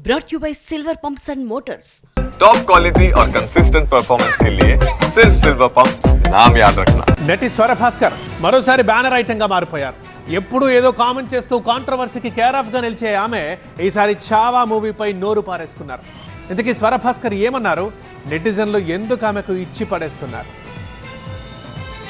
brought you by Silver Pumps and Motors. Top quality और consistent performance के लिए सिर्फ सिल्वर पंप्स नाम याद रखना. నటి స్వరభాస్కర్ మరోసారి బ్యానర్ ఐటెంగా మారిపోయారు. ఎప్పుడు ఏదో కామెంట్ చేస్తూ కాంట్రవర్సీకి కేర్ ఆఫ్ గా నిలిచే ఆమె ఈసారి చావా మూవీపై నోరు పారేసుకున్నారు. ఇంతకీ స్వరభాస్కర్ ఏమన్నారు? నెటిజన్లు ఎందుకు ఆమెకు ఇచ్చి పడేస్తున్నారు?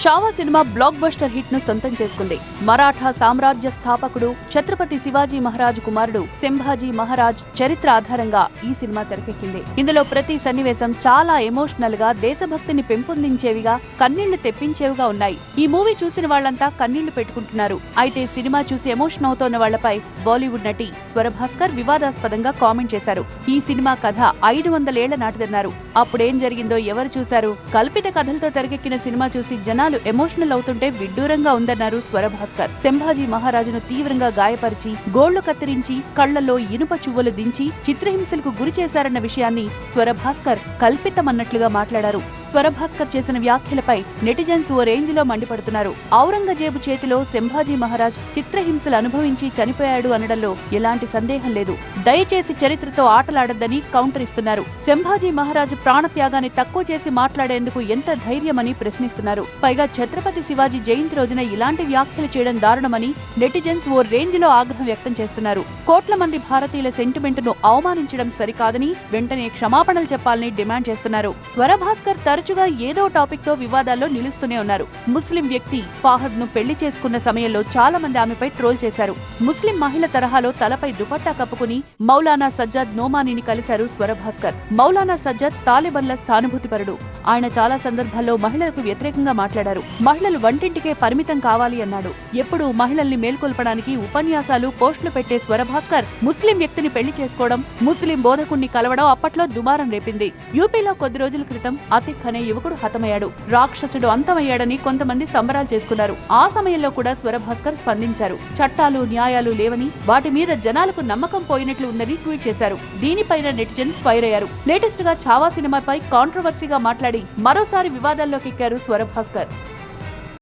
Chhaava cinema block buster hit ను సొంతం చేసుకుంది. మరాఠా సామ్రాజ్య స్థాపకుడు ఛత్రపతి శివాజీ మహారాజ్ కుమారుడు సంభాజీ మహారాజ్ చరిత్ర ఆధారంగా ఈ సినిమా తెరకెక్కింది. ఇందులో ప్రతి సన్నివేశం చాలా ఎమోషనల్ గా, దేశభక్తిని పెంపొందించేవిగా, కన్నీళ్లు తెప్పించేవిగా ఉన్నాయి. ఈ మూవీ చూసిన వాళ్లంతా కన్నీళ్లు పెట్టుకుంటున్నారు. అయితే సినిమా చూసి ఎమోషన్ అవుతోన్న వాళ్లపై బాలీవుడ్ నటి స్వరభాస్కర్ వివాదాస్పదంగా కామెంట్ చేశారు. ఈ సినిమా కథ 500 ఏళ్ల నాటిదన్నారు. అప్పుడేం జరిగిందో ఎవరు చూశారు? కల్పిత కథలతో తెరకెక్కిన సినిమా చూసి జనాలు ఎమోషనల్ అవుతుంటే విడ్డూరంగా ఉందన్నారు స్వరభాస్కర్. సంభాజీ మహారాజును తీవ్రంగా గాయపరిచి, గోళ్లు కత్తిరించి, కళ్లలో ఇనుప చువ్వలు దించి చిత్రహింసలకు గురి చేశారన్న విషయాన్ని స్వరభాస్కర్ కల్పితమన్నట్లుగా మాట్లాడారు. స్వరభాస్కర్ చేసిన వ్యాఖ్యలపై నెటిజన్స్ ఓ రేంజ్ లో మండిపడుతున్నారు. ఔరంగజేబు చేతిలో సంభాజీ మహారాజ్ చిత్రహింసలు అనుభవించి చనిపోయాడు అనడంలో ఎలాంటి సందేహం లేదు. దయచేసి చరిత్రతో ఆటలాడొద్దని కౌంటర్ ఇస్తున్నారు. సంభాజీ మహారాజ్ ప్రాణత్యాగాన్ని తక్కువ చేసి మాట్లాడేందుకు ఎంత ధైర్యమని ప్రశ్నిస్తున్నారు. పైగా ఛత్రపతి శివాజీ జయంతి రోజున ఇలాంటి వ్యాఖ్యలు చేయడం దారుణమని నెటిజన్స్ ఓ రేంజ్ లో ఆగ్రహం వ్యక్తం చేస్తున్నారు. కోట్ల మంది భారతీయుల సెంటిమెంట్ ను అవమానించడం సరికాదని, వెంటనే క్షమాపణలు చెప్పాలని డిమాండ్ చేస్తున్నారు. స్వరభాస్కర్ తరచుగా ఏదో టాపిక్ తో వివాదాల్లో నిలుస్తూనే ఉన్నారు. ముస్లిం వ్యక్తి ఫాహద్ ను పెళ్లి చేసుకున్న సమయంలో చాలా మంది ఆమెపై ట్రోల్ చేశారు. ముస్లిం మహిళ తరహాలో తలపై దుపట్టా కప్పుకుని మౌలానా సజ్జాద్ నోమానీని కలిశారు స్వరభాస్కర్. మౌలానా సజ్జాద్ తాలిబన్ల సానుభూతిపరుడు. ఆయన చాలా సందర్భాల్లో మహిళలకు వ్యతిరేకంగా మాట్లాడారు. మహిళలు వంటింటికే పరిమితం కావాలి అన్నాడు. ఎప్పుడూ మహిళల్ని మేల్కొల్పడానికి ఉపన్యాసాలు, పోస్టులు పెట్టే స్వరభాస్కర్ ముస్లిం వ్యక్తిని పెళ్లి చేసుకోవడం, ముస్లిం బోధకుణ్ణి కలవడం అప్పట్లో దుమారం రేపింది. యూపీలో కొద్ది రోజుల క్రితం అతిక్ అనే యువకుడు హతమయ్యాడు. రాక్షసుడు అంతమయ్యాడని కొంతమంది సంబరాలు చేసుకున్నారు. ఆ సమయంలో కూడా స్వరభాస్కర్ స్పందించారు. చట్టాలు, న్యాయాలు లేవని, వాటి మీద జనాలకు నమ్మకం పోయినట్లు ఉందని ట్వీట్ చేశారు. దీనిపైన నెటిజన్స్ ఫైర్ అయ్యారు. లేటెస్ట్ గా చావా సినిమాపై కాంట్రవర్సీగా మాట్లాడి మరోసారి వివాదాల్లోకి ఎక్కారు స్వరభాస్కర్.